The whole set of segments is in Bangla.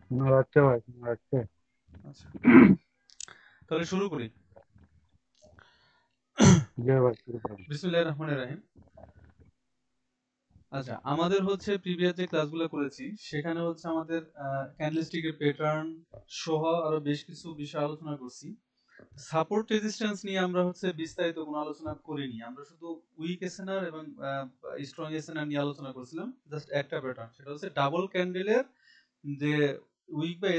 শোনা যাচ্ছে ভাই, শোনা যাচ্ছে। আচ্ছা, তাহলে শুরু করি। জি ভাই, শুরু করেন। বিসমিল্লাহির রহমানির রহিম। আচ্ছা, আমাদের হচ্ছে প্রিভিয়াস যে ক্লাসগুলো করেছি সেখানে হচ্ছে আমাদের ক্যান্ডেলস্টিকের প্যাটার্ন সহ আরো বেশ কিছু বিষয় আলোচনা করছি। সাপোর্ট রেজিস্ট্যান্স নিয়ে আমরা হচ্ছে বিস্তারিত কোনো আলোচনা করিনি, আমরা শুধু উইক এসএনআর এবং স্ট্রং এসএনআর নিয়ে আলোচনা করছিলাম। জাস্ট একটা প্যাটার্ন, সেটা হচ্ছে ডাবল ক্যান্ডেলের যে উইক বা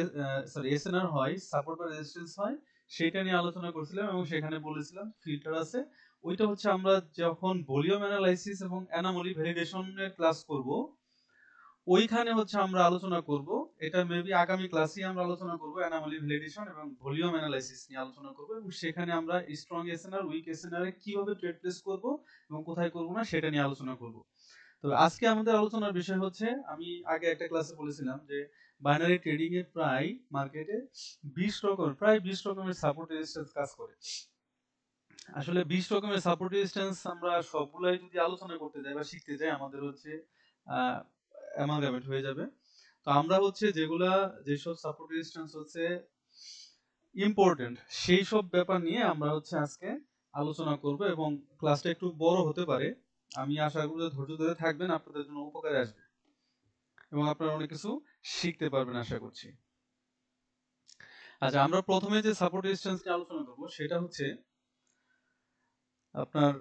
সরি এসএনআর হয়, সাপোর্ট বা রেজিস্ট্যান্স হয়, সেটা নিয়ে আলোচনা করছিলাম এবং সেখানে বলেছিলাম ফিল্টার আছে। ওইটা হচ্ছে আমরা যখন ভলিউম অ্যানালাইসিস এবং অ্যানোমালি ভ্যালিডেশনের ক্লাস করব, ওইখানে হচ্ছে আমরা আলোচনা করব। এটা মেবি আগামী ক্লাসেই আমরা আলোচনা করব, অ্যানোমালি ভ্যালিডেশন এবং ভলিউম অ্যানালাইসিস নিয়ে আলোচনা করব, এবং সেখানে আমরা স্ট্রং এসএনআর উইক এসএনআর এ কিভাবে ট্রেড প্লেস করব এবং কোথায় করব না সেটা নিয়ে আলোচনা করব। তো আজকে আমাদের আলোচনার বিষয় হচ্ছে, আমি আগে একটা ক্লাসে বলেছিলাম যে বাইনারি ট্রেডিং এ প্রায় মার্কেটে 20 রকমের সাপোর্ট রেজিস্ট্যান্স কাজ করে। আসলে 20 রকমের সাপোর্ট রেজিস্ট্যান্স আমরা সবগুলাই যদি আলোচনা করতে যাই বা শিখতে যাই, আমাদের হচ্ছে অ্যামালগামেট হয়ে যাবে। তো আমরা হচ্ছে যেসব সাপোর্ট রেজিস্ট্যান্স হচ্ছে ইম্পর্টেন্ট, সেই সব ব্যাপার নিয়ে আমরা হচ্ছে আজকে আলোচনা করব, এবং ক্লাসটা একটু বড় হতে পারে। আমি আশা করি যে ধৈর্য ধরে থাকবেন, আপনাদের জন্য উপকারে আসবে এবং আপনারা অনেক কিছু শিখতে পারবেন আশা করছি। আচ্ছা, আমরা প্রথমে যে সাপোর্ট রেজিস্ট্যান্স নিয়ে আলোচনা করব সেটা হচ্ছে আপনার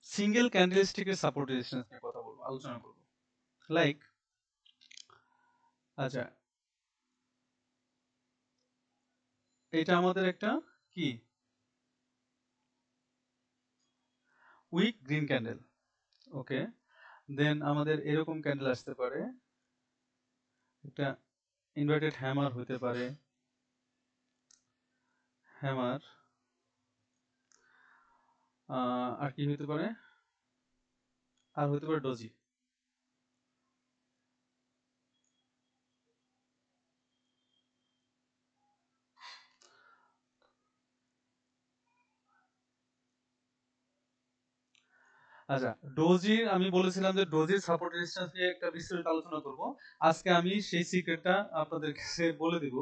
সিঙ্গেল ক্যান্ডেলস্টিকের সাপোর্ট রেজিস্ট্যান্স নিয়ে কথা বলবো, আলোচনা করব। লাইক, আচ্ছা, এটা আমাদের একটা কি উইক গ্রিন ক্যান্ডেল। ওকে, দেন আমাদের এরকম ক্যান্ডেল আসতে পারে, একটা ইনভার্টেড হ্যামার হতে পারে, হ্যামার। আর কি হতে পারে, আর হতে পারে ডজি। আচ্ছা, ডোজির আমি বলেছিলাম যে ডোজির সাপোর্ট রেজিস্ট্যান্স নিয়ে একটা বিস্তারিত আলোচনা করব। আজকে আমি সেই সিক্রেটটা আপনাদের কাছে বলে দিব,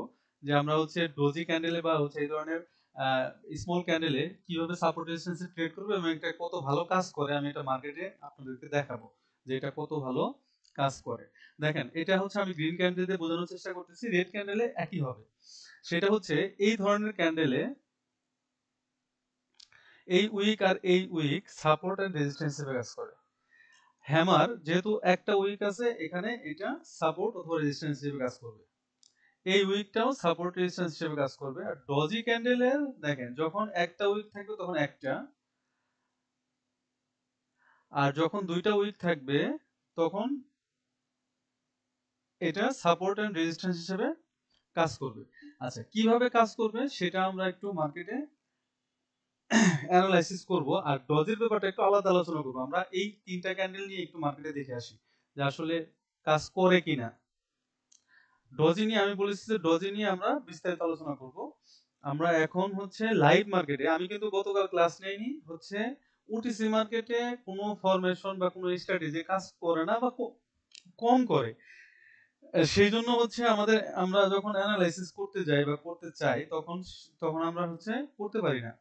যে আমরা হচ্ছে ডোজি ক্যান্ডেলে বা হচ্ছে এই ধরনের স্মল ক্যান্ডেলে কিভাবে সাপোর্ট রেজিস্ট্যান্সে ট্রেড করবে এবং এটা কত ভালো কাজ করে, আমি এটা মার্কেটে আপনাদেরকে দেখাবো যে এটা কত ভালো কাজ করে। দেখেন, এটা হচ্ছে আমি গ্রিন ক্যান্ডেল দিয়ে বোঝানোর চেষ্টা করতেছি, রেড ক্যান্ডেলে একই হবে। সেটা হচ্ছে এই ধরনের ক্যান্ডেলে এই উইক আর এই উইক সাপোর্ট এন্ড রেজিস্ট্যান্স হিসেবে কাজ করে। হ্যামার যেহেতু একটা উইক আছে, এখানে এটা সাপোর্ট অথবা রেজিস্ট্যান্স হিসেবে কাজ করবে। এই উইকটাও সাপোর্ট রেজিস্ট্যান্স হিসেবে কাজ করবে। আর ডজি ক্যান্ডেলের দেখেন, যখন একটা উইক থাকবে তখন একটা, আর যখন দুইটা উইক থাকবে তখন এটা সাপোর্ট এন্ড রেজিস্ট্যান্স হিসেবে কাজ করবে। আচ্ছা, কিভাবে কাজ করবে সেটা আমরা একটু মার্কেটে অ্যানালাইসিস করব, আর ডজের ব্যাপারটা একটু আলাদা আলোচনা করব। আমরা এই তিনটা ক্যান্ডেল নিয়ে একটু মার্কেটে দেখে আসি যে আসলে কাজ করে কিনা। ডজি নিয়ে আমি বলেছি যে ডজি নিয়ে আমরা বিস্তারিত আলোচনা করব। আমরা এখন হচ্ছে লাইভ মার্কেটে, আমি কিন্তু গতকাল ক্লাস নেইনি, হচ্ছে ওটিসি মার্কেটে কোনো ফরমেশন বা কোনো স্ট্র্যাটেজি কাজ করে না বা কম করে। সেই জন্য হচ্ছে আমরা যখন অ্যানালাইসিস করতে যাই বা করতে চাই, তখন তখন আমরা হচ্ছে করতে পারি না।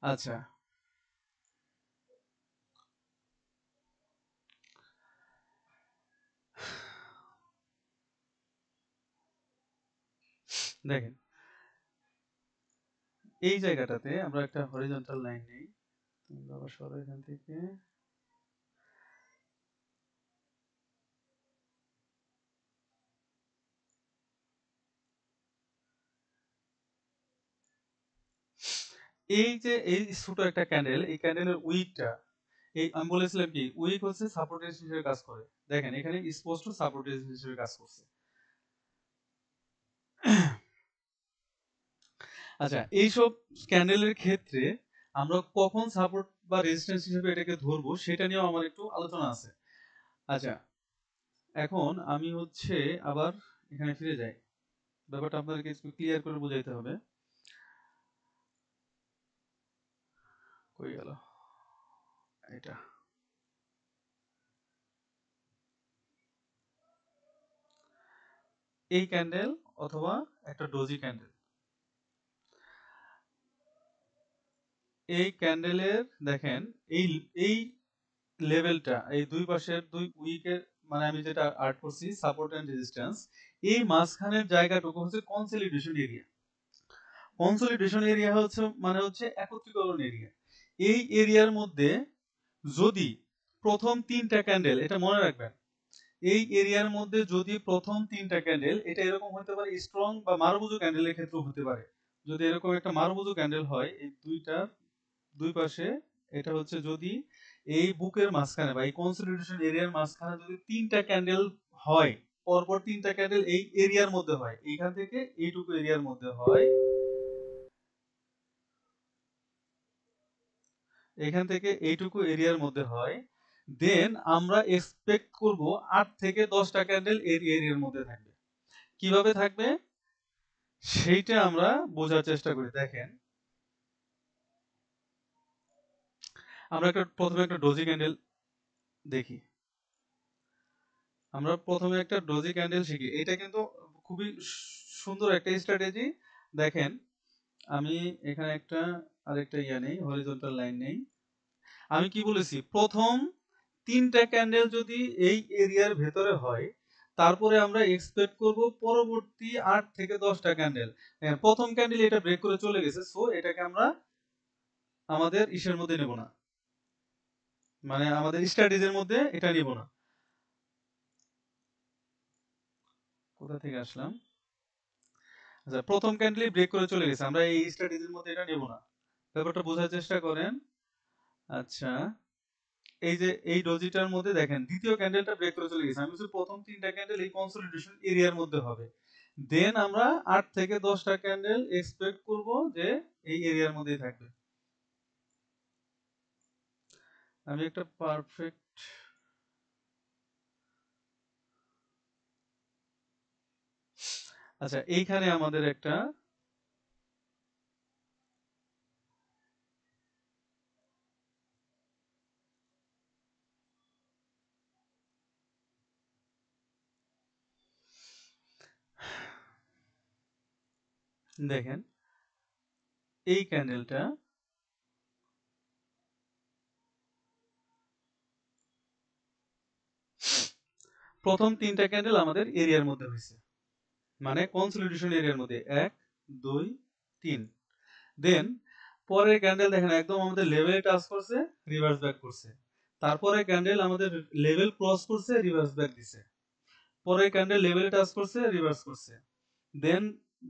আচ্ছা, দেখেন, এই জায়গাটাতে আমরা একটা হরিজন্টাল লাইন নেই। তোমরা আবার সরো এখান থেকে। এই যে এই ছোট একটা ক্যান্ডেল, এই ক্যান্ডেলের উইকটা, এই আমি বলেছিলাম কি উইক হচ্ছে সাপোর্ট রেজিস্ট্যান্স হিসেবে কাজ করে। দেখেন, এখানে স্পষ্ট সাপোর্ট রেজিস্ট্যান্স হিসেবে কাজ করছে। আচ্ছা, এইসব ক্যান্ডেলের ক্ষেত্রে আমরা কখন সাপোর্ট বা রেজিস্ট্যান্স হিসেবে এটাকে ধরবো সেটা নিয়েও আমার একটু আলোচনা আছে। আচ্ছা, এখন আমি হচ্ছে আবার এখানে ফিরে যাই, ব্যাপারটা আপনাদেরকে একটু ক্লিয়ার করে বোঝাইতে হবে। কই গেল, এটা এই ক্যান্ডেল অথবা একটা ডোজি ক্যান্ডেল, এই ক্যান্ডেলের দেখেন এই এই লেভেলটা, এই দুই পাশের দুই উইকের, মানে আমি যেটা আর্ট করছি সাপোর্ট এন্ড রেজিস্ট্যান্স, এই মাঝখানের জায়গাটুকু হচ্ছে কনসলিডেশন এরিয়া। কনসলিডেশন এরিয়া হচ্ছে মানে হচ্ছে একত্রীকরণ এরিয়া। এই এরিয়ার মধ্যে যদি প্রথম তিনটা ক্যান্ডেল, এটা মনে রাখবেন, এই এরিয়ার মধ্যে যদি প্রথম তিনটা ক্যান্ডেল, এটা এরকম হতে পারে স্ট্রং বা মারুবুজু ক্যান্ডেলের ক্ষেত্রেও হতে পারে। যদি এরকম একটা মারুবুজু ক্যান্ডেল হয় এই দুইটার দুই পাশে, এটা হচ্ছে যদি এই বুকের মাঝখানে বা এই কনসলিডেশন এরিয়ার মাঝখানে যদি তিনটা ক্যান্ডেল হয়, পরপর তিনটা ক্যান্ডেল এই এরিয়ার মধ্যে হয়, এইখান থেকে এইটুকু এরিয়ার মধ্যে হয়, এখান থেকে এইটুকু এরিয়ার মধ্যে হয়, দেন আমরা এক্সপেক্ট করব 8 থেকে 10টা ক্যান্ডেল এই এরিয়ার মধ্যে থাকবে। কিভাবে থাকবে সেইটা আমরা বোঝার চেষ্টা করি। দেখেন আমরা প্রথমে একটা ডোজি ক্যান্ডেল দেখি। আমরা প্রথমে একটা ডোজি ক্যান্ডেল শিখি। এটা কিন্তু খুবই সুন্দর একটা স্ট্র্যাটেজি। দেখেন আমি এখানে একটা আরেকটা নেই, হরিজন্টাল লাইন নেই। আমি কি বলেছি, প্রথম তিনটা ক্যান্ডেল যদি এই এরিয়ার ভেতরে হয়, তারপরে আমরা এক্সপেক্ট করব পরবর্তী 8 থেকে 10টা ক্যান্ডেল। প্রথম ক্যান্ডেল এটা ব্রেক করে চলে গেছে, সো এটাকে আমরা আমাদের ইসের মধ্যে নেব না, মানে আমাদের স্ট্র্যাটেজির মধ্যে এটা নিব না। কোথা থেকে আসলাম? আচ্ছা, প্রথম ক্যান্ডেলই ব্রেক করে চলে গেছে, আমরা এই স্ট্র্যাটেজির মধ্যে এটা নেব না। ব্যাপারটা বোঝার চেষ্টা করেন। আচ্ছা, এই যে এই ডোজিটার মধ্যে দেখেন দ্বিতীয় ক্যান্ডেলটা ব্রেক করে চলে গেছে। আমি বলছি প্রথম তিনটা ক্যান্ডেল এই কনসলিডেশন এরিয়ার মধ্যে হবে, দেন আমরা 8 থেকে 10টা ক্যান্ডেল এক্সপেক্ট করব যে এই এরিয়ার মধ্যেই থাকবে। আমি একটা পারফেক্ট, আচ্ছা এইখানে আমাদের একটা দেখেন এই ক্যান্ডেলটা প্রথম তিনটা ক্যান্ডেল আমাদের এরিয়ার মধ্যে হয়েছে, মানে কনসলিডেশন এরিয়ার মধ্যে 1 2 3। দেন পরের ক্যান্ডেল দেখেন একদম আমাদের লেভেলে টাচ করছে, রিভার্স ব্যাক করছে। তারপরে ক্যান্ডেল আমাদের লেভেল ক্রস করছে, রিভার্স ব্যাক দিছে। পরের ক্যান্ডেল লেভেলে টাচ করছে, রিভার্স করছে। দেন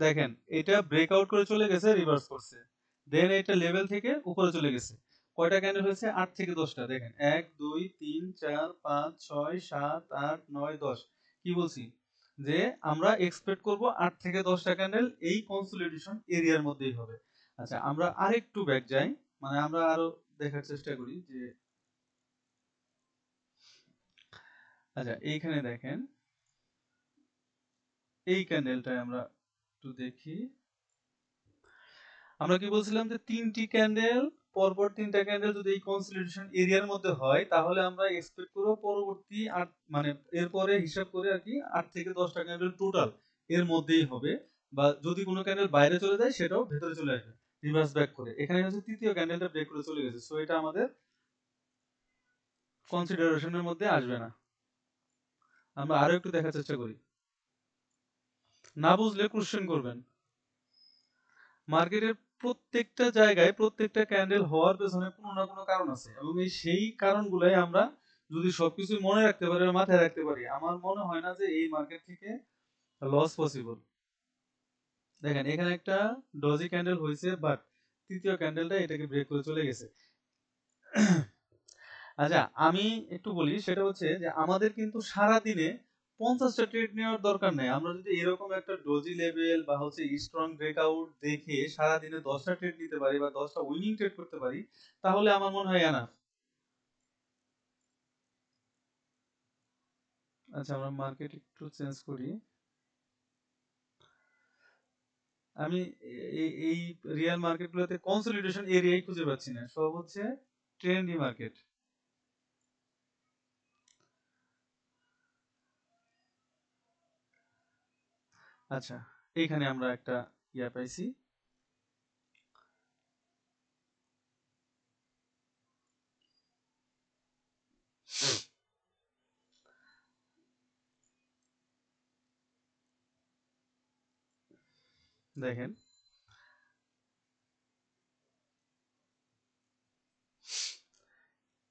দেখেন এটা ব্রেকআউট করে চলে গেছে, রিভার্স করছে। দেন এটা লেভেল থেকে উপরে চলে গেছে। কয়টা ক্যান্ডেল হয়েছে? 8 থেকে 10টা। দেখেন 1 2 3 4 5 6 7 8 9 10। কি বলছি যে আমরা এক্সপেক্ট করব 8 থেকে 10টা ক্যান্ডেল এই কনসলিডেশন এরিয়ার মধ্যেই হবে। আচ্ছা আমরা আরেকটু ব্যাক যাই, মানে আমরা আরো দেখার চেষ্টা করি যে, আচ্ছা এইখানে দেখেন এই ক্যান্ডেলটায় আমরা একটু দেখি। আমরা কি বলছিলাম যে তিনটি ক্যান্ডেল, পরপর তিনটা ক্যান্ডেল যদি এই কনসলিডেশন এরিয়ার মধ্যে হয়, তাহলে আমরা এক্সপেক্ট করব পরবর্তী 8, মানে এরপরে হিসাব করে আর কি 8 থেকে 10টা ক্যান্ডেল টোটাল এর মধ্যেই হবে, বা যদি কোনো ক্যান্ডেল বাইরে চলে যায় সেটাও ভেতরে চলে আসবে রিভার্স ব্যাক করে। এখানে হচ্ছে তৃতীয় ক্যান্ডেলটা ব্রেক করে চলে গেছে, সো এটা আমাদের কনসিডারেশনের মধ্যে আসবে না। আমরা আরো একটু দেখার চেষ্টা করি, না বুঝলে কোশ্চেন করবেন। মার্কেটের প্রত্যেকটা জায়গায় প্রত্যেকটা ক্যান্ডেল হওয়ার পেছনে কোনো না কোনো কারণ আছে, এবং এই সেই কারণগুলাই আমরা যদি সবকিছু মনে রাখতে পারি বা মাথায় রাখতে পারি, আমার মনে হয় না যে এই মার্কেট থেকে লস পসিবল। দেখেন এখানে একটা ডজি ক্যান্ডেল হয়েছে, বাট তৃতীয় ক্যান্ডেলটা এটাকে ব্রেক করে চলে গেছে। আচ্ছা আমি একটু বলি, সেটা হচ্ছে যে আমাদের কিন্তু সারা দিনে 50টা ট্রেড নেওয়ার দরকার নেই। আমরা যদি এরকম একটা ডোজি লেভেল বা হচ্ছে স্ট্রং ব্রেকআউট দেখে সারা দিনে 10টা ট্রেড নিতে পারি বা 10টা উইনিং ট্রেড করতে পারি, তাহলে আমার মনে হয় এনাফ। আচ্ছা আমরা মার্কেট একটু চেঞ্জ করি। আমি এই রিয়েল মার্কেটগুলোতে কনসলিডেশন এরিয়াই খুঁজে পাচ্ছি না, সব হচ্ছে ট্রেন্ডি মার্কেট। আচ্ছা, এইখানে আমরা একটা ইয়া পাইছি। দেখেন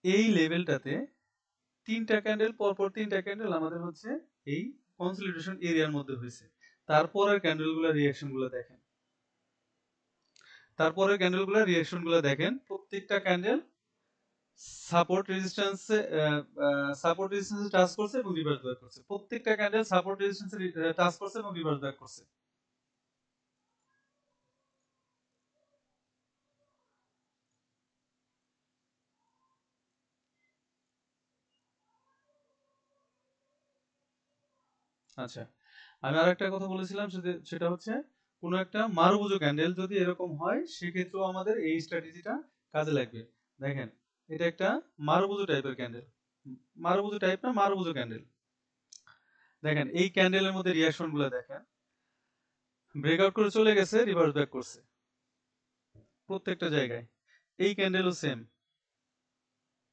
এই লেভেলটাতে তিনটা ক্যান্ডেল পরপর তিনটা ক্যান্ডেল আমাদের হচ্ছে এই কনসলিডেশন এরিয়ার মধ্যে হয়েছে। তারপরের ক্যান্ডেলগুলোর রিঅ্যাকশনগুলো দেখেন, তারপরের ক্যান্ডেলগুলোর রিঅ্যাকশনগুলো দেখেন। প্রত্যেকটা ক্যান্ডেল সাপোর্ট রেজিস্ট্যান্সে সাপোর্ট রেজিস্ট্যান্সে টাচ করছে এবং রিভার্স ব্যাক করছে। প্রত্যেকটা ক্যান্ডেল সাপোর্ট রেজিস্ট্যান্সে টাচ করছে এবং রিভার্স ব্যাক করছে। আচ্ছা, আমি আরেকটা কথা বলেছিলাম, সেটা হচ্ছে কোনো একটা মারুবুজু ক্যান্ডেল যদি এরকম হয় সেক্ষেত্রেও আমাদের এই স্ট্র্যাটেজিটা কাজে লাগবে। দেখেন এটা একটা মারুবুজু টাইপের ক্যান্ডেল, মারুবুজু টাইপ না, মারুবুজু ক্যান্ডেল। দেখেন এই ক্যান্ডেলের মধ্যে রিঅ্যাকশন গুলো দেখেন, ব্রেকআউট করে চলে গেছে, রিভার্স ব্যাক করছে প্রত্যেকটা জায়গায়। এই ক্যান্ডেলও সেম।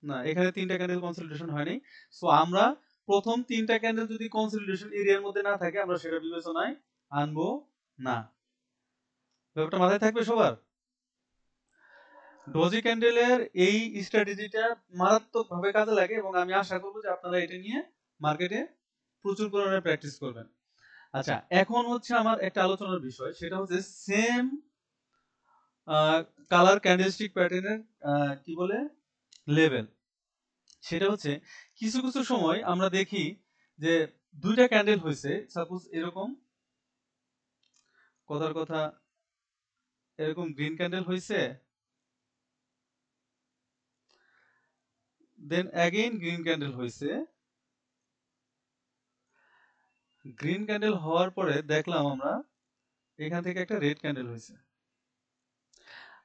না, এখানে তিনটা ক্যান্ডেল কনসলিডেশন হয়নি। সো আমরা প্রথম তিনটা ক্যান্ডেল যদি কনসলিডেশন এরিয়ার মধ্যে না থাকে আমরা সেটা বিবেচনায় আনবো না। ব্যাপারটা মাথায় থাকবে সবার। ডোজি ক্যান্ডেলের এই স্ট্র্যাটেজিটা মারাত্মকভাবে কাজে লাগে এবং আমি আশা করবো যে আপনারা এটা নিয়ে মার্কেটে প্রচুর পরিমাণে প্র্যাকটিস করবেন। আচ্ছা, এখন হচ্ছে আমার একটা আলোচনার বিষয়, সেটা হচ্ছে সেম কালার ক্যান্ডেলস্টিক প্যাটার্নের কি বলে লেভেল। সেটা হচ্ছে কিছু কিছু সময় আমরা দেখি যে দুইটা ক্যান্ডেল হয়েছে, সাপোজ এরকম, কথার কথা এরকম গ্রিন ক্যান্ডেল হয়েছে, দেন অ্যাগেইন গ্রিন ক্যান্ডেল হয়েছে। গ্রিন ক্যান্ডেল হওয়ার পরে দেখলাম আমরা এখান থেকে একটা রেড ক্যান্ডেল হয়েছে।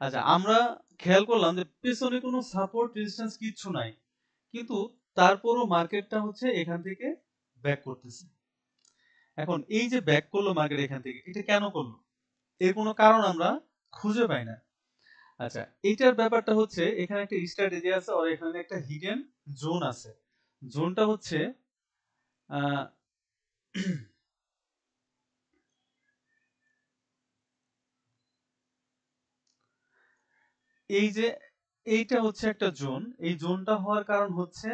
আচ্ছা, আমরা খেয়াল করলাম যে পেছনে কোনো সাপোর্ট রেজিস্ট্যান্স কিচ্ছু নাই, কিন্তু তারপরও মার্কেটটা হচ্ছে এখান থেকে ব্যাক করতেছে। এখন এই যে ব্যাক করলো মার্কেট এখান থেকে, এটা কেন করলো? এর কোনো কারণ আমরা খুঁজে পাই না। আচ্ছা, এইটার ব্যাপারটা হচ্ছে এখানে একটা স্ট্র্যাটেজি আছে আর এখানে একটা হিডেন জোন আছে। জোনটা হচ্ছে আহ, এই যে এইটা হচ্ছে একটা জোন। এই জোনটা হওয়ার কারণ হচ্ছে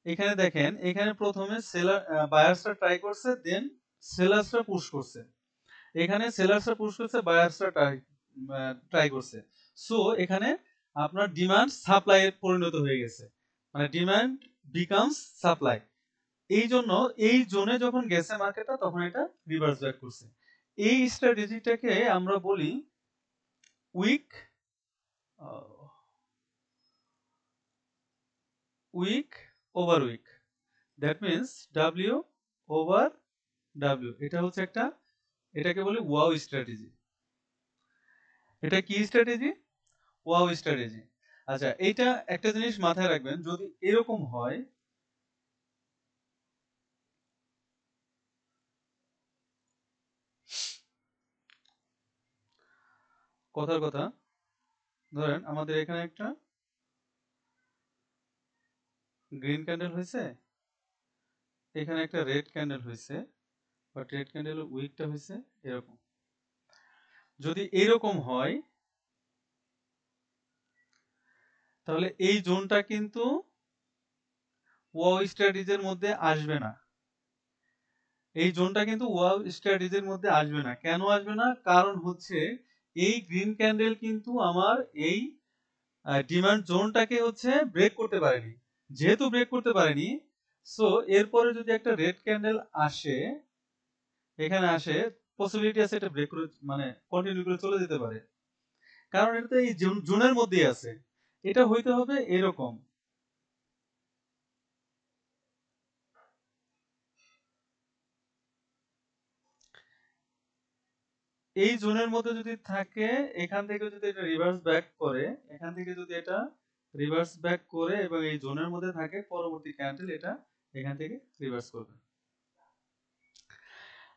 এখানে দেখেন, এখানে প্রথমে সেলার বায়ার্সরা ট্রাই করছে, দেন সেলার্সরা পুশ করছে। এখানে সেলার্সরা পুশ করছে, বায়ার্সরা ট্রাই করছে। সো এখানে আপনার ডিমান্ড সাপ্লাই এ পরিণত হয়ে গেছে, মানে ডিমান্ড বিকামস সাপ্লাই। এই জন্য এই জোনে যখন গেছে মার্কেটটা তখন এটা রিভার্স ব্যাক করছে। এই স্ট্র্যাটেজিটাকে আমরা বলি week week over week. That means W over W. এটা হচ্ছে একটা, এটাকে বলি ওয়াও স্ট্র্যাটেজি। এটা কি স্ট্র্যাটেজি? Wow strategy. আচ্ছা, এইটা একটা জিনিস মাথায় রাখবেন, যদি এরকম হয়, কথার কথা ধরেন আমাদের এখানে একটা গ্রিন ক্যান্ডেল হয়েছে, এখানে একটা রেড ক্যান্ডেল হয়েছে, বাট রেড ক্যান্ডেলের উইকটা হয়েছে এরকম। যদি এরকম হয় তাহলে এই জোনটা কিন্তু ওয়াও স্ট্র্যাটেজির মধ্যে আসবে না। এই জোনটা কিন্তু ওয়াও স্ট্র্যাটেজির মধ্যে আসবে না। কেন আসবে না? কারণ হচ্ছে এই গ্রিন ক্যান্ডেল কিন্তু আমার এই ডিমান্ড জোনটাকে হচ্ছে ব্রেক করতে পারেনি। যেহেতু ব্রেক করতে পারেনি, সো এরপরে যদি একটা রেড ক্যান্ডেল আসে, এখানে আসে, পসিবিলিটি আছে এটা ব্রেক করে, মানে কন্টিনিউ করে চলে যেতে পারে, কারণ এটা তো এই জোনের মধ্যেই আছে। এটা হইতে হবে এরকম। এই জোনের মধ্যে যদি থাকে, এখান থেকে যদি এটা রিভার্স ব্যাক করে, এখান থেকে যদি এটা রিভার্স ব্যাক করে এবং এই জোনের মধ্যে থাকে, পরবর্তী ক্যান্ডেল এটা এখান থেকে রিভার্স করবে।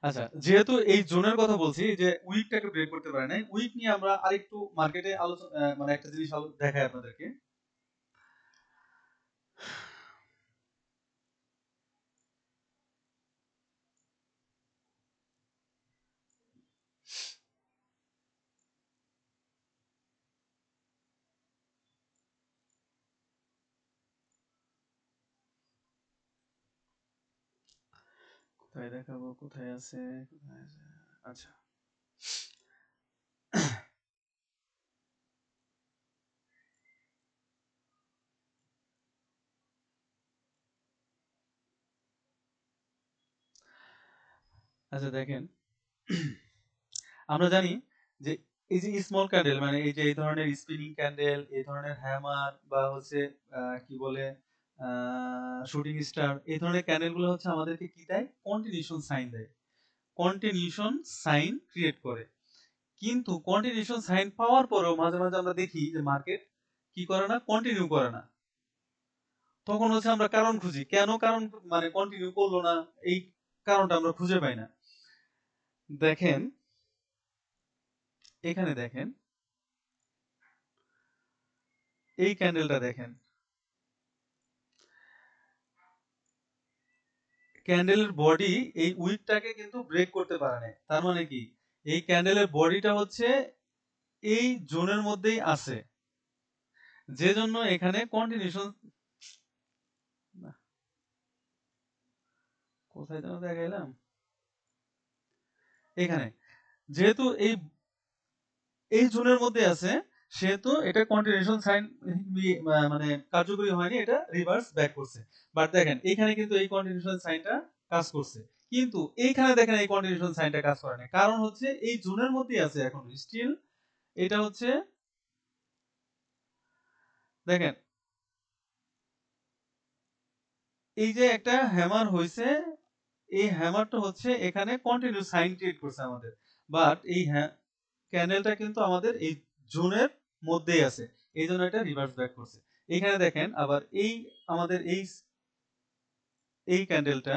আচ্ছা, যেহেতু এই জোনের কথা বলছি যে উইকটাকে ব্রেক করতে পারে নাই, উইক নিয়ে আমরা আরেকটু মার্কেটে আলোচনা মানে একটা জিনিস দেখাই আপনাদেরকে। কোথায় দেখাবো, কোথায় আছে, কোথায় আছে? আচ্ছা, আচ্ছা দেখেন, আমরা জানি যে এই যে স্মল ক্যান্ডেল মানে এই যে এই ধরনের স্পিনিং ক্যান্ডেল, এই ধরনের হ্যামার বা হচ্ছে কি বলে শুটিং স্টার, এই ধরনের ক্যান্ডেল গুলো হচ্ছে আমাদেরকে কি দেয়? কন্টিনিউশন সাইন দেয়, কন্টিনিউশন সাইন ক্রিয়েট করে। কিন্তু কন্টিনিউশন সাইন পাওয়ার পরেও মাঝে মাঝে আমরা দেখি যে মার্কেট কি করে না, কন্টিনিউ করে না। তখন হচ্ছে আমরা কারণ খুঁজি, কেন কারণ মানে কন্টিনিউ করলো না, এই কারণটা আমরা খুঁজে পাই না। দেখেন এখানে দেখেন, এই ক্যান্ডেলটা দেখেন, ক্যান্ডেলের বডি এই উইকটাকে কিন্তু ব্রেক করতে পারে না। তার মানে কি, এই ক্যান্ডেলের বডিটা হচ্ছে এই জোনের মধ্যেই আছে, যে জন্য এখানে কন্টিনিউশন, কোথায় যেন দেখাইলাম, এখানে যেহেতু এই এই জোনের মধ্যে আছে, সেহেতু এটা কন্টিনিউশন সাইন মানে কার্যকরী হয়নি, এটা রিভার্স ব্যাক করছে। বাট দেখেন এখানে কিন্তু এই কন্টিনিউশন সাইনটা কাজ করছে, কিন্তু এইখানে দেখেন এই কন্টিনিউশন সাইনটা কাজ করে না, কারণ হচ্ছে এই জোনের মধ্যেই আছে এখন স্টিল। এটা হচ্ছে দেখেন, এই যে একটা হ্যামার হয়েছে, এই হ্যামারটা হচ্ছে এখানে কন্টিনিউ সাইন ক্রিয়েট করছে আমাদের, বাট এই ক্যান্ডেলটা কিন্তু আমাদের এই জোনের মধ্যেই আছে, এই জন্য এটা রিভার্স ব্যাক করছে। এখানে দেখেন আবার এই আমাদের এই ক্যান্ডেলটা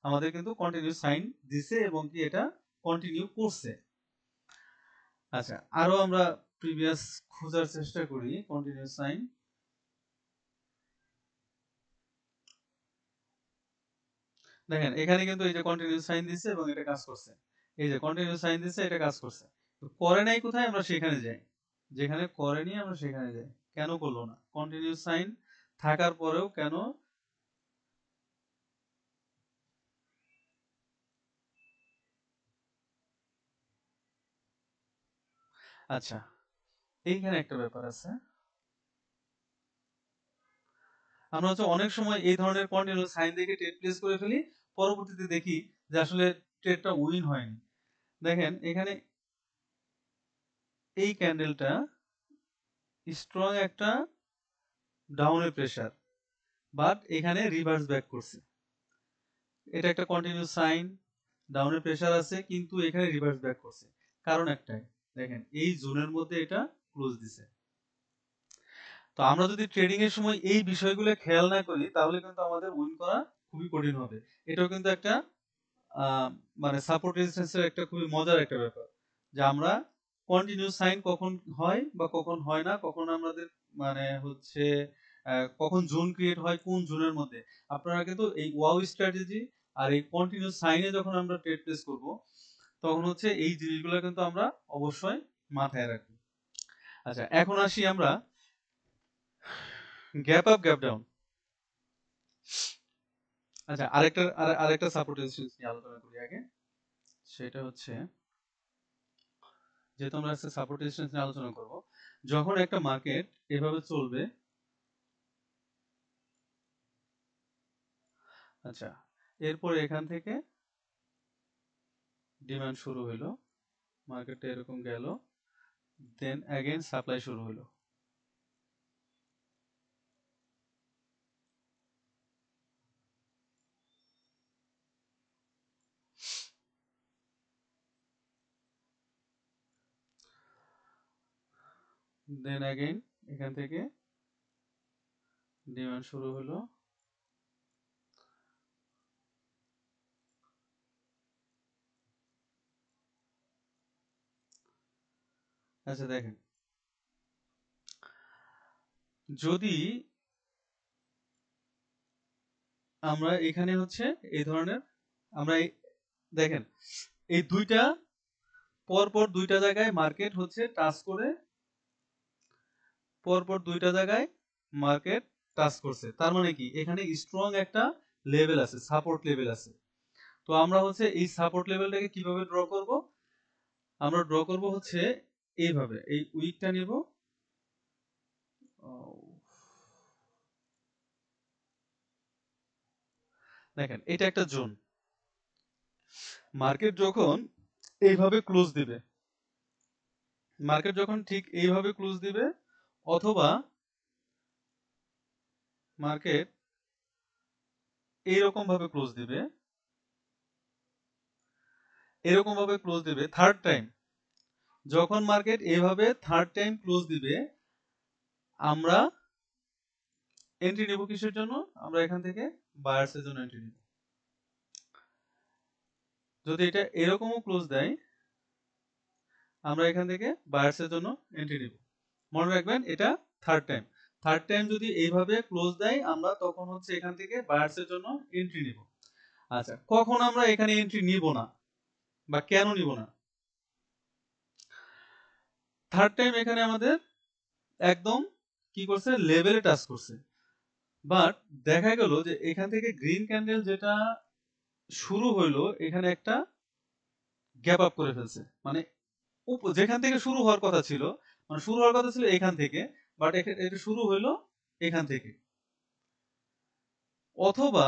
আমাদের কিন্তু কন্টিনিউ সাইন দিছে এবং কি এটা কন্টিনিউ করছে। আচ্ছা, আরো আমরা প্রিভিয়াস খোঁজার চেষ্টা করি কন্টিনিউ সাইন। দেখেন এখানে কিন্তু এই যে কন্টিনিউ সাইন দিছে এবং এটা কাজ করছে, এই যে কন্টিনিউ সাইন দিছে, এটা কাজ করছে। তো করে নাই কোথায়, আমরা সেখানে যাই, যেখানে করেনি আমরা সেখানে যাই। কেন করলো না? কন্টিনিউ সাইন থাকার পরেও কেন? আচ্ছা, এইখানে একটা ব্যাপার আছে, আমরা হচ্ছে অনেক সময় এই ধরনের কন্টিনিউ সাইন দেখে ট্রেড প্লেস করে ফেলি, পরবর্তীতে দেখি যে আসলে ট্রেডটা উইন হয়নি। দেখেন এখানে এই ক্যান্ডেলটা স্ট্রং একটা ডাউনের প্রেসার, বাট এখানে রিভার্স ব্যাক করছে। এটা একটা কন্টিনিউ সাইন, ডাউনের প্রেসার আছে, কিন্তু এখানে রিভার্স ব্যাক করছে। কারণ একটাই, দেখেন এই জোনের মধ্যে এটা ক্লোজ দিছে। তো আমরা যদি ট্রেডিং এর সময় এই বিষয়গুলো খেয়াল না করি, তাহলে কিন্তু আমাদের উইন করা খুবই কঠিন হবে। এটাও কিন্তু একটা আহ, মানে সাপোর্ট রেজিস্ট্যান্সের একটা খুবই মজার একটা ব্যাপার, যে আমরা কন্টিনিউ সাইন কখন হয় বা কখন হয় না, কখন আমাদের মানে হচ্ছে কখন জোন ক্রিয়েট হয়, কোন জোনের মধ্যে। আপনারা কিন্তু এই ওয়াও স্ট্র্যাটেজি আর এই কন্টিনিউ সাইনে যখন আমরা ট্রেড প্লেস করব, তখন হচ্ছে এই জিনিসগুলো কিন্তু আমরা অবশ্যই মাথায় রাখবো। আচ্ছা, এখন আসি আমরা গ্যাপ আপ গ্যাপ ডাউন। আচ্ছা, আরেকটা সাপোর্ট রেজিস্ট্যান্স নিয়ে আলোচনা করি আগে। সেটা হচ্ছে, যেহেতু আমরা আজকে সাপোর্ট রেজিস্ট্যান্স নিয়ে আলোচনা করব, যখন একটা মার্কেট এভাবে চলবে, আচ্ছা, এরপরে এখান থেকে ডিমান্ড শুরু হইলো, মার্কেটটা এরকম গেল, দেন অ্যাগেন সাপ্লাই শুরু হইলো, দেন অ্যাগেন এখান থেকে ডিমান্ড শুরু হলো, আচ্ছা দেখেন, যদি আমরা এখানে হচ্ছে এই ধরনের আমরা দেখেন এই দুইটা পরপর দুইটা জায়গায় মার্কেট হচ্ছে টাচ করে, পরপর দুইটা জায়গায় মার্কেট টাচ করছে, তার মানে কি এখানে স্ট্রং একটা লেভেল আছে, সাপোর্ট লেভেল আছে। তো আমরা হচ্ছে এই সাপোর্ট লেভেলটাকে কিভাবে ড্র করব? আমরা ড্র করব হচ্ছে এইভাবে, এই উইকটা নেব, দেখেন এটা একটা জোন। মার্কেট যখন এইভাবে ক্লোজ দিবে, মার্কেট যখন ঠিক এইভাবে ক্লোজ দিবে, অথবা মার্কেট এইরকম ভাবে ক্লোজ দিবে, এরকম ভাবে ক্লোজ দিবে থার্ড টাইম, যখন মার্কেট এইভাবে থার্ড টাইম ক্লোজ দিবে, আমরা এন্ট্রি নেব কিসের জন্য? আমরা এখান থেকে বায়ার্স এর জন্য এন্ট্রি নেব। যদি এটা এরকমও ক্লোজ দেয়, আমরা এখান থেকে বায়ার্স এর জন্য এন্ট্রি নেব। মনে রাখবেন এটা থার্ড টাইম। থার্ড টাইম যদি এইভাবে ক্লোজ দেয়, আমরা তখন হচ্ছে এখান থেকে বায়ার্স এর জন্য এন্ট্রি নেব। আচ্ছা, কখন আমরা এখানে এন্ট্রি নিব না বা কেন নিব না? থার্ড টাইম এখানে আমাদের একদম কি করছে, লেভেলে টাচ করছে, বাট দেখা গেল যে এখান থেকে গ্রিন ক্যান্ডেল যেটা শুরু হইলো, এখানে একটা গ্যাপ আপ করে ফেলছে, মানে যেখান থেকে শুরু হওয়ার কথা ছিল, মানে শুরু হওয়ার কথা ছিল এখান থেকে, বাট এটা শুরু হইলো এখান থেকে, অথবা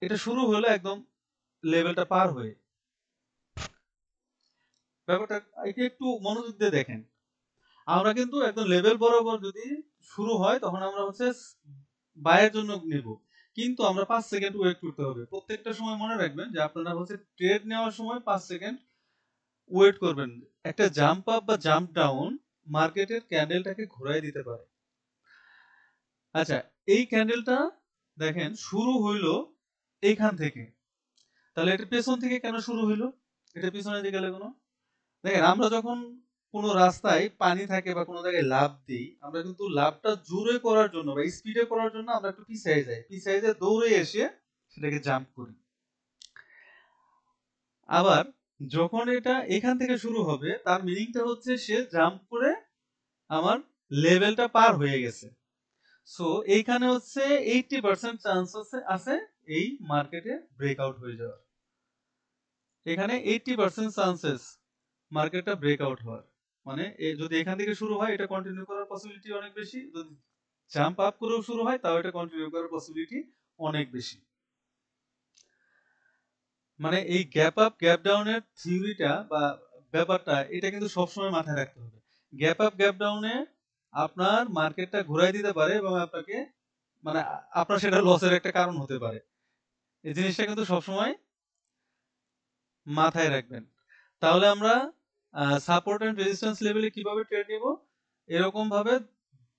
এটা শুরু হলো একদম লেভেলটা পার হয়ে। ব্যাপারটা এটা একটু মনোযোগ দিয়ে দেখেন, আমরা কিন্তু একদম লেভেল বরাবর যদি শুরু হয় তখন আমরা হচ্ছে বায়ের জন্য নেব, কিন্তু আমরা 5 সেকেন্ড ওয়েট করতে হবে। প্রত্যেকটা সময় মনে রাখবেন যে আপনারা হচ্ছে ট্রেড নেওয়ার সময় 5 সেকেন্ড ওয়েট করবেন। একটা জাম্প আপ বা জাম্প ডাউন মার্কেটের ক্যান্ডেলটাকে ঘোরায় দিতে পারে। আচ্ছা, এই ক্যান্ডেলটা দেখেন শুরু হইলো এইখান থেকে, তাহলে এটা পেছন থেকে কেন শুরু হইলো? এটা পিছনের দিকে গেলে কোনো, দেখেন আমরা যখন কোনো রাস্তায় পানি থাকে বা কোনো জায়গায় লাফ দিই, আমরা কিন্তু লাফটা জোরে করার জন্য বা স্পিডে করার জন্য আমরা একটু পিছায় যাই, পিছায় যেয়ে দৌড়ে এসে সেটাকে জাম্প করি। আবার যখন এটা এখান থেকে শুরু হবে, তার মিনিংটা হচ্ছে সে জাম্প করে আমার লেভেলটা পার হয়ে গেছে। সো এইখানে হচ্ছে 80% চান্স আছে এই মার্কেটে ব্রেকআউট হয়ে যাওয়ার। এখানে 80% চান্সেস মার্কেটটা ব্রেকআউট হওয়ার, মানে যদি এখান থেকে শুরু হয় এটা কন্টিনিউ করার পসিবিলিটি অনেক বেশি, যদি জাম্প আপ করেও শুরু হয় তাও এটা কন্টিনিউ করার পসিবিলিটি অনেক বেশি। মানে এই গ্যাপ আপ গ্যাপ ডাউনের থিওরিটা বা ব্যাপারটা এটা কিন্তু সবসময় মাথায় রাখতে হবে। গ্যাপ আপ গ্যাপ ডাউনে আপনার মার্কেটটা ঘুরাই দিতে পারে এবং আপনাকে, মানে আপনার সেটা লসের একটা কারণ হতে পারে। এই জিনিসটা কিন্তু সবসময় মাথায় রাখবেন। তাহলে আমরা সাপোর্ট এন্ড রেজিস্ট্যান্স লেভেলে কিভাবে ট্রেড নিব? এরকম ভাবে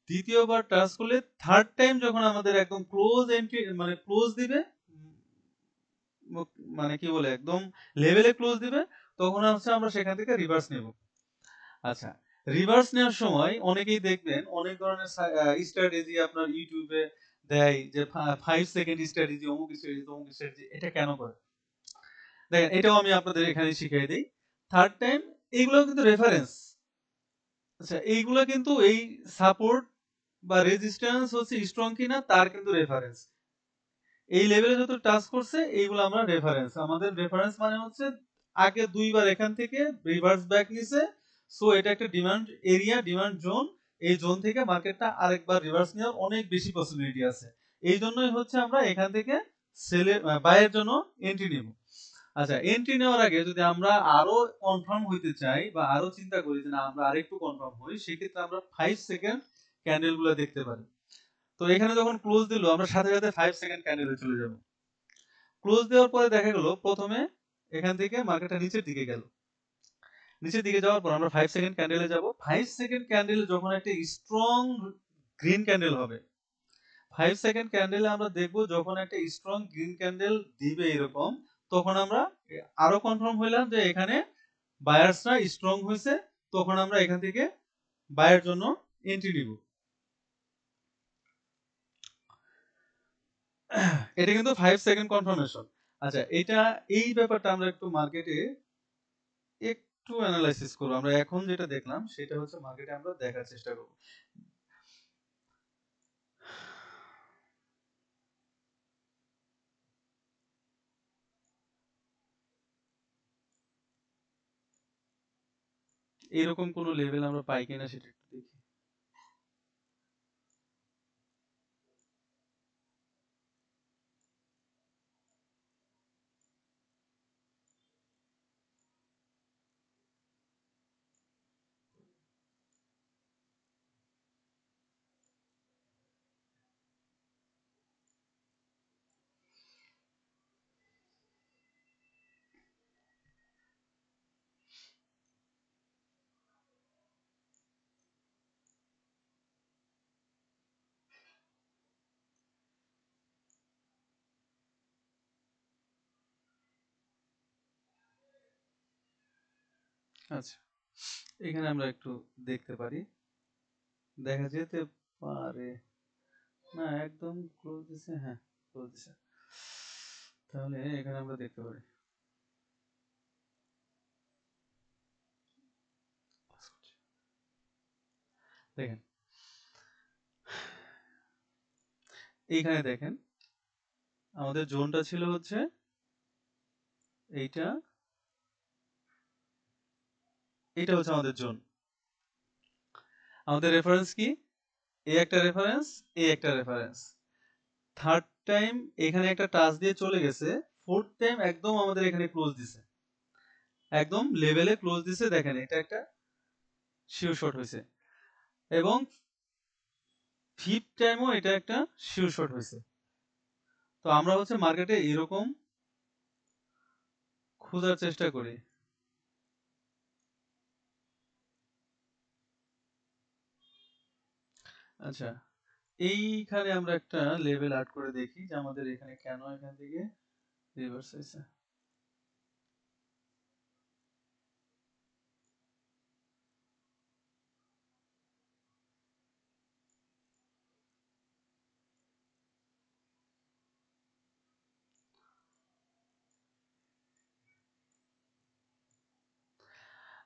দ্বিতীয়বার টাচ করলে থার্ড টাইম যখন আমাদের একদম ক্লোজ এন্ট্রি, মানে ক্লোজ দিবে, মানে কি বলে একদম লেভেলে ক্লোজ দিবে, তখন হচ্ছে আমরা সেখান থেকে রিভার্স নেব। আচ্ছা, রিভার্স নেওয়ার সময় অনেকেই দেখবেন অনেক ধরনের স্ট্র্যাটেজি আপনার ইউটিউবে দেয়, যে 5 সেকেন্ড স্ট্র্যাটেজি, অমুক স্ট্র্যাটেজি, তমুক স্ট্র্যাটেজি, এটা কেন করে? দেখেন এটাও আমি আপনাদের এখানে শিখিয়ে দিই। থার্ড টাইম এগুলো কিন্তু রেফারেন্স। আচ্ছা, এইগুলো কিন্তু এই সাপোর্ট বা রেজিস্ট্যান্স হচ্ছে স্ট্রং কিনা তার কিন্তু রেফারেন্স। এই লেভেলে যত টাচ করছে এইগুলো আমরা রেফারেন্স, আমাদের রেফারেন্স মানে হচ্ছে আগে দুইবার এখান থেকে রিভার্স ব্যাক নিছে, সো এটা একটা ডিমান্ড এরিয়া, ডিমান্ড জোন। এই জোন থেকে মার্কেটটা আরেকবার রিভার্স নেওয়ার অনেক বেশি পসিবিলিটি আছে। এই জন্যই হচ্ছে আমরা এখান থেকে সেলের বাইয়ের জন্য এন্ট্রি নিব। আচ্ছা, এন্ট্রি নেওয়ার আগে যদি আমরা আরো কনফার্ম হইতে চাই বা আরো চিন্তা করি যে না আমরা আরেকটু কনফার্ম হই, সেক্ষেত্রে আমরা 5 সেকেন্ড ক্যান্ডেল গুলো দেখতে পারি। তো এখানে যখন ক্লোজ দিল, আমরা সাথে সাথে 5 সেকেন্ড ক্যান্ডেলে চলে যাব। ক্লোজ দেওয়ার পরে দেখা গেল প্রথমে এখান থেকে মার্কেটটা নিচের দিকে গেল, নিচের দিকে যাওয়ার পর আমরা 5 সেকেন্ড ক্যান্ডেলে যাব। 5 সেকেন্ড ক্যান্ডেলে যখন একটা স্ট্রং গ্রিন ক্যান্ডেল হবে, 5 সেকেন্ড ক্যান্ডেলে আমরা দেখব যখন একটা স্ট্রং গ্রিন ক্যান্ডেল দিবে এরকম, তখন আমরা আরো কনফার্ম হইলাম যে এখানে বায়ার্সরা স্ট্রং হয়েছে, তখন আমরা এখান থেকে বায়ের জন্য এন্ট্রি নিব। এটা কিন্তু 5 সেকেন্ড কনফার্মেশন। আচ্ছা, এই ব্যাপারটা আমরা একটু মার্কেটে একটু অ্যানালাইসিস করব। আমরা এখন যেটা দেখলাম সেটা হচ্ছে মার্কেটে আমরা দেখার চেষ্টা করব। এরকম কোন লেভেল আমরা পাই কিনা সেটা একটু দেখি। আচ্ছা, এখানে আমরা একটু দেখতে পারি, দেখা যেতে পারে। না, একদম ক্লোজ দিছে, হ্যাঁ ক্লোজ দিছে। তাহলে এখানে আমরা দেখতে পারি, দেখেন এইখানে দেখেন আমাদের জোনটা ছিল হচ্ছে এইটা, এটা হচ্ছে আমাদের জোন। আমাদের রেফারেন্স কি? এ একটা রেফারেন্স, এ একটা রেফারেন্স। থার্ড টাইম এখানে একটা টাচ দিয়ে চলে গেছে, ফোর্থ টাইম একদম আমাদের এখানে ক্লোজ দিছে, একদম লেভেলে ক্লোজ দিছে। দেখেন এটা একটা শিওর শট হয়েছে, এবং ফিফথ টাইমও এটা একটা শিওর শট হয়েছে। তো আমরা হচ্ছে মার্কেটে এরকম খোঁজার চেষ্টা করি। আচ্ছা, এইখানে আমরা একটা লেভেল অ্যাড করে দেখি যে আমাদের এখানে কেন এখান থেকে রিভার্স হয়েছে।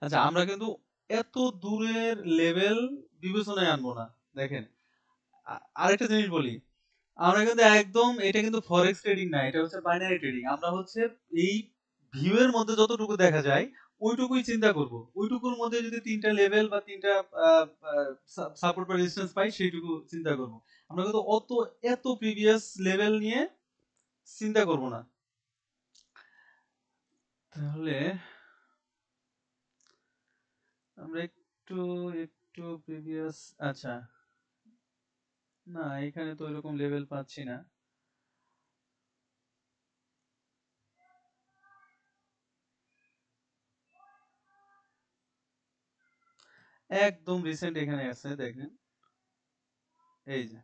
আচ্ছা, আমরা কিন্তু এত দূরের লেভেল বিবেচনায় আনবো না। দেখেন, আরেকটা জিনিস বলি, আমরা কিন্তু একদম, এটা কিন্তু ফরেক্স ট্রেডিং না, এটা হচ্ছে বাইনারি ট্রেডিং। আমরা হচ্ছে এই ভিউ এর মধ্যে যতটুকু দেখা যায় ওইটুকুই চিন্তা করব। ওইটুকুর মধ্যে যদি তিনটা লেভেল বা তিনটা সাপোর্ট বা রেজিস্ট্যান্স পাই সেইটুকু চিন্তা করব। আমরা কিন্তু এত প্রিভিয়াস লেভেল নিয়ে চিন্তা করব না। তাহলে আমরা একটু একটু প্রিভিয়াস, আচ্ছা না এখানে তো এরকম লেভেল পাচ্ছি না। একদম রিসেন্ট এখানে আছে, দেখেন এই যে।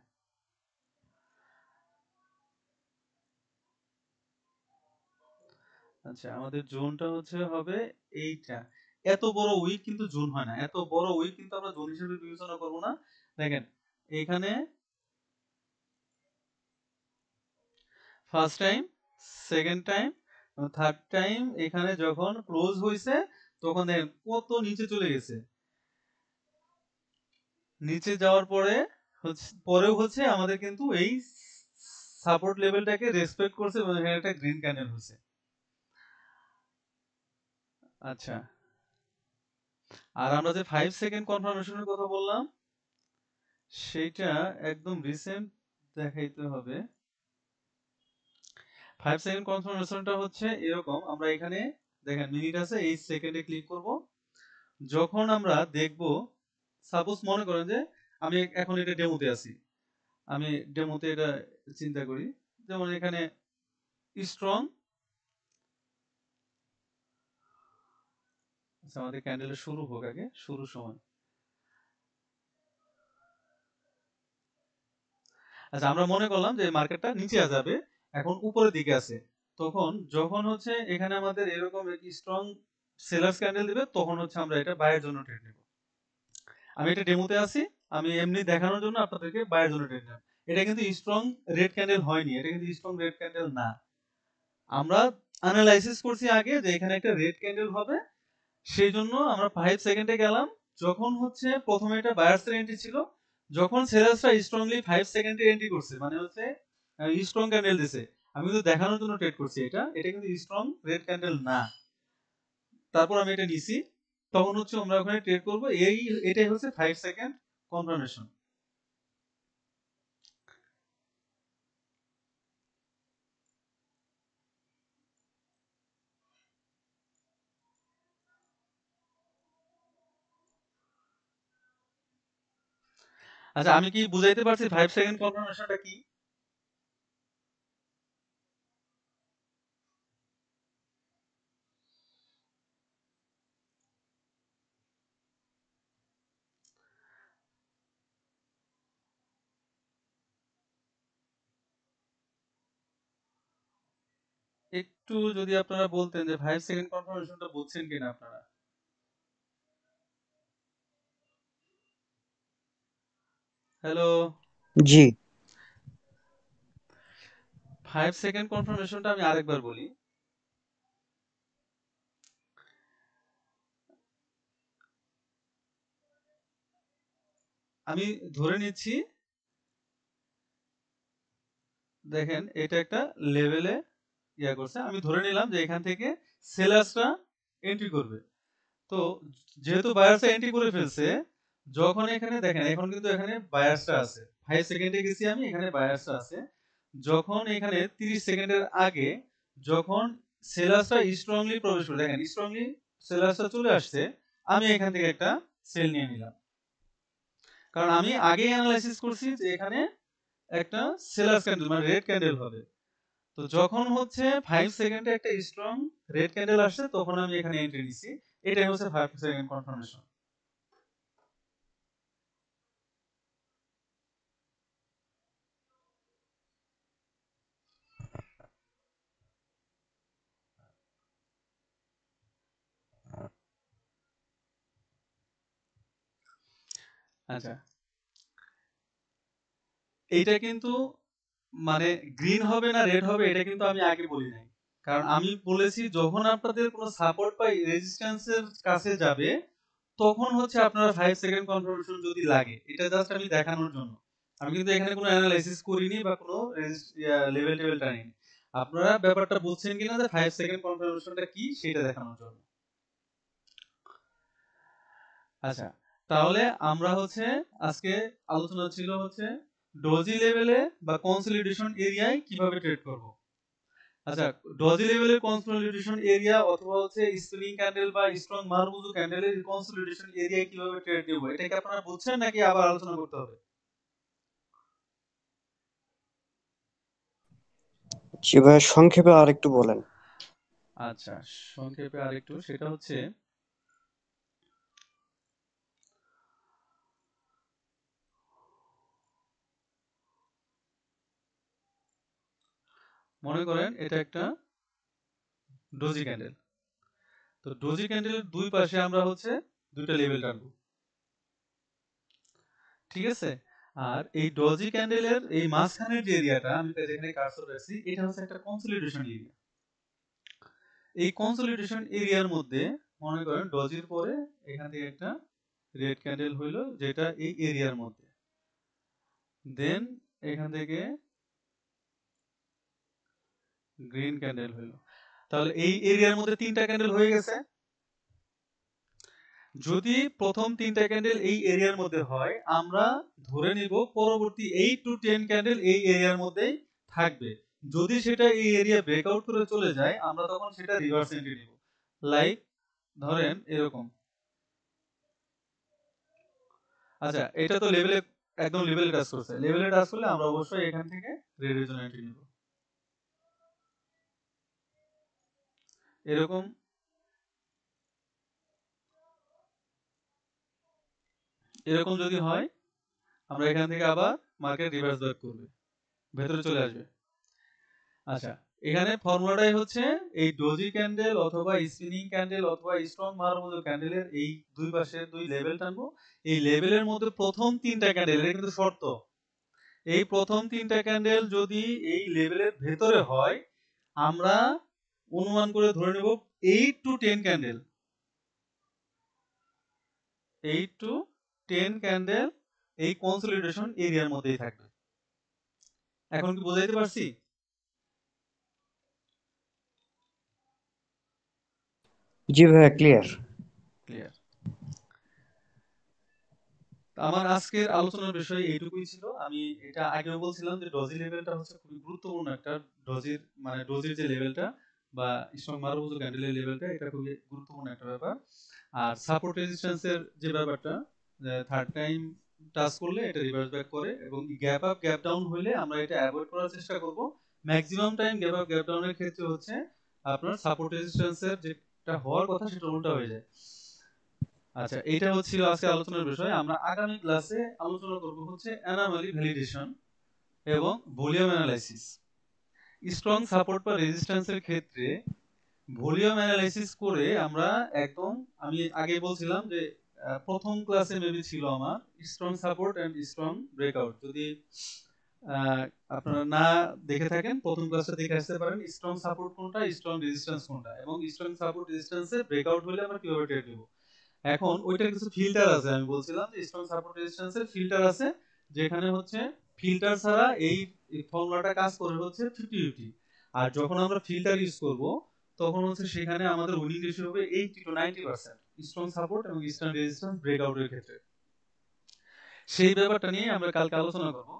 আচ্ছা, আমাদের জোনটা হচ্ছে হবে এইটা। এত বড় উইক কিন্তু জোন হয় না, এত বড় উইক কিন্তু আমরা জোন হিসেবে বিবেচনা করব না। দেখেন এখানে first time, second time, third time এখানে যখন ক্লোজ হয়েছে তখন দেখেন কত নিচে চলে গেছে। নিচে যাওয়ার পরেও হচ্ছে আমাদের কিন্তু এই সাপোর্ট লেভেলটাকে রেসপেক্ট করছে এবং এখানে একটা গ্রিন ক্যান্ডেল হয়েছে। আচ্ছা, আর আমরা যে 5 সেকেন্ড কনফার্মেশনের কথা বললাম সেইটা একদম রিসেন্ট দেখাইতে হবে। 5 সেকেন্ড কনফার্মেশনটা হচ্ছে এরকম, আমরা এখানে দেখেন মিনিট আছে, এই সেকেন্ডে ক্লিক করব। যখন আমরা দেখব, সাপোজ মনে করেন যে আমি এখন এটা ডেমোতে আছি, আমি ডেমোতে এটা চিন্তা করি, যেমন এখানে স্ট্রং। আচ্ছা, আমাদের ক্যান্ডেলের শুরু হোক আগে, শুরুর সময়। আচ্ছা, আমরা মনে করলাম যে মার্কেটটা নিচে যাবে, এখন উপরের দিকে আছে। তখন যখন হচ্ছে এখানে আমাদের এরকম স্ট্রং সেলার্স ক্যান্ডেল দিবে তখন হচ্ছে আমরা এটা বাইয়ের জন্য ট্রেড নেব। আমি একটা ডেমোতে আছি, আমি এমনি দেখানোর জন্য আপনাদেরকে বাইরের জন্য ট্রেড নিলাম। এটা কিন্তু স্ট্রং রেড ক্যান্ডেল হয়নি, এটা কিন্তু স্ট্রং রেড ক্যান্ডেল না। আমরা অ্যানালাইসিস করছি আগে যে এখানে একটা রেড ক্যান্ডেল হবে, সেই জন্য আমরা 5 সেকেন্ডে গেলাম। যখন হচ্ছে প্রথমে এটা বায়ার্সের এন্ট্রি ছিল, যখন সেলার্সরা স্ট্রংলি 5 সেকেন্ডে এন্ট্রি করছে, মানে হচ্ছে স্ট্রং ক্যান্ডেল দিছে, আমি কিন্তু দেখানোর জন্য ট্রেড করছি, এটা কিন্তু স্ট্রং রেড ক্যান্ডেল না। তারপর আমি এটা নিছি, তখন হচ্ছে আমরা ওখানে ট্রেড করব। এটাই হচ্ছে 5 সেকেন্ড কনফার্মেশন। আচ্ছা, আমি কি বুঝাইতে পারছি 5 সেকেন্ড কনফার্মেশনটা কি? একটু যদি আপনারা বলতেন যে 5 সেকেন্ড কনফার্মেশনটা বুঝছেন কিনা আপনারা। হ্যালো। জি। 5 সেকেন্ড কনফার্মেশনটা আমি আরেকবার বলি। আমি ধরে নিচ্ছি, দেখেন এটা একটা লেভেলে ইয়া করছে, আমি ধরে নিলাম যে এখান থেকে সেলার্সরা এন্ট্রি করবে। তো যেহেতু বায়ার্সরা এন্ট্রি করে ফেলছে, যখন এখানে দেখেন এখন কিন্তু এখানে বায়ার্সরা আছে, 5 সেকেন্ডে গেছি আমি, এখানে বায়ার্সরা আছে। যখন এখানে 30 সেকেন্ডের আগে যখন সেলার্সরা স্ট্রংলি প্রবেশ করে, দেখেন স্ট্রংলি সেলার্সরা চলে আসছে, আমি এখান থেকে একটা সেল নিয়ে নিলাম। কারণ আমি আগে অ্যানালাইসিস করছি যে এখানে একটা সেলার্স ক্যান্ডেল মানে রেড ক্যান্ডেল হবে। তো যখন হচ্ছে 5 সেকেন্ডে একটা স্ট্রং রেড ক্যান্ডেল আসছে, তখন আমি এখানে এন্ট্রি নিছি। এটাই হচ্ছে 5 সেকেন্ড কনফার্মেশন। আচ্ছা, এইটা কিন্তু মানে গ্রিন হবে না রেড হবে এটা কিন্তু আমি আগে বলি নাই। কারণ আমি বলেছি যখন আপনাদের কোনো সাপোর্ট বা রেজিস্ট্যান্সের কাছে যাবে, তখন হচ্ছে আপনারা 5 সেকেন্ড কনফার্মেশন যদি লাগে, এটা জাস্ট আমি দেখানোর জন্য। আমি কিন্তু এখানে কোনো অ্যানালাইসিস করিনি বা কোনো লেভেল টেবিল টানিনি। আপনারা ব্যাপারটা বুঝছেন কিনা যে 5 সেকেন্ড কনফার্মেশনটা কি সেটা দেখানোর জন্য। আচ্ছা, তাহলে আমরা হচ্ছে আজকে আলোচনা ছিল হচ্ছে ডজি লেভেলে বা কনসলিডেশন এরিয়ায় কিভাবে ট্রেড করব। আচ্ছা, ডজি লেভেলের কনসলিডেশন এরিয়া অথবা হচ্ছে স্পিনিং ক্যান্ডেল বা স্ট্রং মারুজু ক্যান্ডেলের কনসলিডেশন এরিয়ায় কিভাবে ট্রেড দেব, এটা কি আপনারা বুঝছেন নাকি আবার আলোচনা করতে হবে? জি ভাই, সংক্ষেপে আরেকটু বলেন। আচ্ছা, সংক্ষেপে আরেকটু, সেটা হচ্ছে মনে করেন এটা একটা ডোজি ক্যান্ডেল। তো ডোজি ক্যান্ডেলের দুই পাশে আমরা হচ্ছে দুইটা লেভেল টানবো, ঠিক আছে? আর এই ডজি ক্যান্ডেলের এই মাঝখানের যে এরিয়াটা আমি যেখানে কার্সর রাখছি, এটা হচ্ছে একটা কনসলিডেশন এরিয়া। এই কনসলিডেশন এরিয়ার মধ্যে মনে করেন ডজির পরে এখান থেকে একটা রেড ক্যান্ডেল হইলো, যেটা এই এরিয়ার মধ্যে, দেন এখান থেকে গ্রিন ক্যান্ডেল হইলো। তাহলে এই এরিয়ার মধ্যে তিনটা ক্যান্ডেল হয়ে গেছে। যদি প্রথম তিনটা ক্যান্ডেল এই এরিয়ার মধ্যে হয়, আমরা ধরে নিব পরবর্তী 8 টু 10 ক্যান্ডেল এই এরিয়ার মধ্যেই থাকবে। যদি সেটা এই এরিয়া ব্রেকআউট করে চলে যায়, আমরা তখন সেটা রিভার্স এন্ট্রি নিব। লাইক ধরেন এরকম। আচ্ছা, এটা তো লেভেলে একদম লেভেলে টাচ করছে, লেভেলে টাচ করলে আমরা অবশ্যই এখান থেকে রেড রিজন এন্ট্রি নিব। এরকম এরকম যদি হয়, আমরা এখান থেকে আবার মার্কেট রিভার্স ব্যাক করবে, ভেতরে চলে আসবে। আচ্ছা, এখানে ফর্মুলাটাই হচ্ছে এই ডোজি ক্যান্ডেল অথবা স্পিনিং ক্যান্ডেল অথবা স্ট্রং মারমুজো ক্যান্ডেলের এই দুই পাশে দুই লেভেল টানবো। এই লেভেলের মধ্যে প্রথম তিনটা ক্যান্ডেল, এটা কিন্তু শর্ত, এই প্রথম তিনটা ক্যান্ডেল যদি এই লেভেলের ভেতরে হয় আমরা অনুমান করে ধরে নেব 8 to 10 ক্যান্ডেল, 8 to 10 ক্যান্ডেল এই কনসলিডেশন এরিয়ার মধ্যেই থাকবে। এখন কি বোঝাইতে পারছি? জি ভাইয়া, ক্লিয়ার। ক্লিয়ার। আমার আজকের আলোচনার বিষয় এইটুকুই ছিল। আমি এটা আগেও বলছিলাম যে ডজি লেভেলটা হচ্ছে খুবই গুরুত্বপূর্ণ একটা, ডজির মানে ডজির যে লেভেলটা বা স্ট্রং মারুবুজো ক্যান্ডেলের লেভেলটা, এটা খুবই গুরুত্বপূর্ণ একটা ব্যাপার। আর সাপোর্ট রেজিস্ট্যান্সের যে ব্যাপারটা, থার্ড টাইম টাচ করলে এটা রিভার্স ব্যাক করে এবং গ্যাপ আপ গ্যাপ ডাউন হলে আমরা এটা অ্যাভয়েড করার চেষ্টা করব। Maximum time gap up gap ডাউনের ক্ষেত্রে হচ্ছে আপনার সাপোর্ট রেজিস্ট্যান্সের যেটা হওয়ার কথা সেটা উল্টা হয়ে যায়। আচ্ছা, এটা হচ্ছিল আজকে আলোচনার বিষয়। আমরা আগামী ক্লাসে আলোচনা করব হচ্ছে অ্যানোমালি ভ্যালিডেশন এবং ভলিউম অ্যানালাইসিস। স্ট্রং সাপোর্ট বা রেজিস্ট্যান্সের ক্ষেত্রে ভলিউম অ্যানালাইসিস করে আমরা একদম, আমি আগে বলছিলাম যে প্রথম ক্লাসে মেবি ছিল আমার strong support and strong breakout. যদি আপনারা না দেখে থাকেন প্রথম ক্লাসটা দেখে আসতে পারেন, স্ট্রং সাপোর্ট কোনটা, স্ট্রং রেজিস্ট্যান্স কোনটা, এবং স্ট্রং সাপোর্ট রেজিস্ট্যান্সের ব্রেকআউট হলে আমরা কিভাবে টের দেব। এখন ওইটার কিছু ফিল্টার আছে, আমি বলছিলাম যে স্ট্রং সাপোর্ট রেজিস্ট্যান্সের ফিল্টার আছে, যেখানে হচ্ছে ফিল্টার ছাড়া এই ফর্মুলাটা কাজ করে হচ্ছে 50-50। আর যখন আমরা ফিল্টার ইউজ করব তখন হচ্ছে সেখানে আমাদের উইনিং রেশিও হবে 80 to 90% স্ট্রং সাপোর্ট এবং স্ট্রং রেজিস্ট্যান্স ব্রেকআউটের ক্ষেত্রে। সেই ব্যাপারটা নিয়ে আমরা কালকে আলোচনা করব।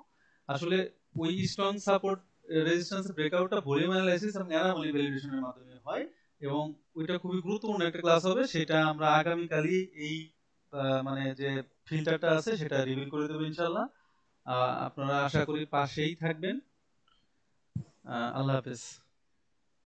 আসলে ওই স্ট্রং সাপোর্ট রেজিস্ট্যান্স ব্রেকআউটটা ভলিউম অ্যানালাইসিস এবং অ্যানোমালি ভ্যালিডেশনের মাধ্যমে হয় এবং ওইটা খুবই গুরুত্বপূর্ণ একটা ক্লাস হবে। সেটা আমরা আগামী কালই এই মানে যে ফিল্টারটা আছে সেটা রিভিল করে দেব ইনশাআল্লাহ। আপনারা আশা করি পাশেই থাকবেন। আল্লাহ হাফেজ।